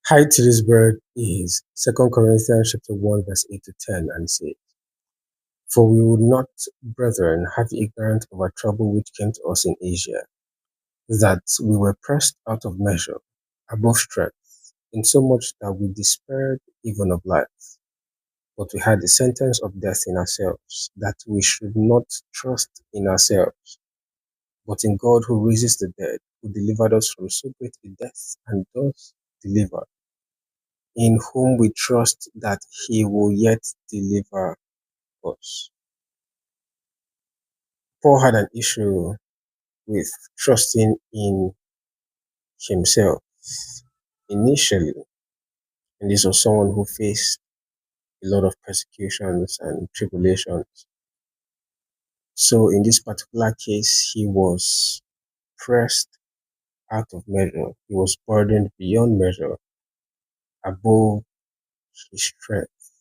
Hi to this bird is Second Corinthians chapter 1 verse 8 to 10 and says, For we would not, brethren, have you ignorant of our trouble which came to us in Asia, that we were pressed out of measure, above strength, insomuch that we despaired even of life. But we had the sentence of death in ourselves, that we should not trust in ourselves, but in God who raises the dead, who delivered us from so great a death, and does deliver, in whom we trust that he will yet deliver us. Paul had an issue with trusting in himself initially, and this was someone who faced a lot of persecutions and tribulations. So, in this particular case, he was pressed out of measure, he was burdened beyond measure, above his strength,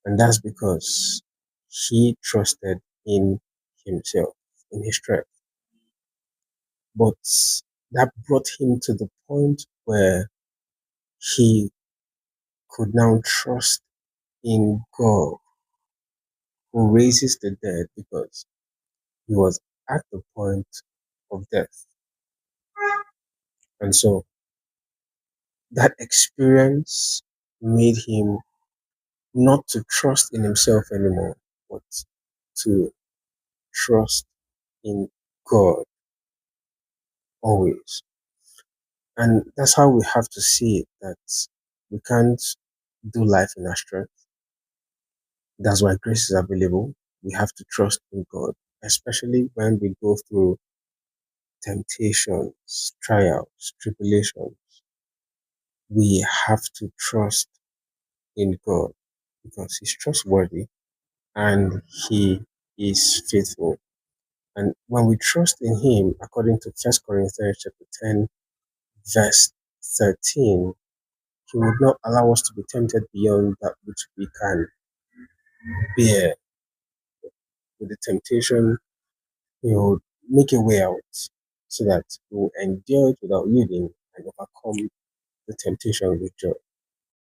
and that's because he trusted in himself, in his strength. But that brought him to the point where he could now trust in God who raises the dead because he was at the point of death. And so that experience made him not to trust in himself anymore, but to trust in God always. And that's how we have to see it, that we can't do life in our strength. That's why grace is available. We have to trust in God, especially when we go through temptations, trials, tribulations. We have to trust in God because He's trustworthy and He is faithful. And when we trust in Him, according to First Corinthians chapter 10, verse 13, He would not allow us to be tempted beyond that which we can bear. With the temptation, He will make a way out so that we will endure it without yielding and overcome the temptation with joy.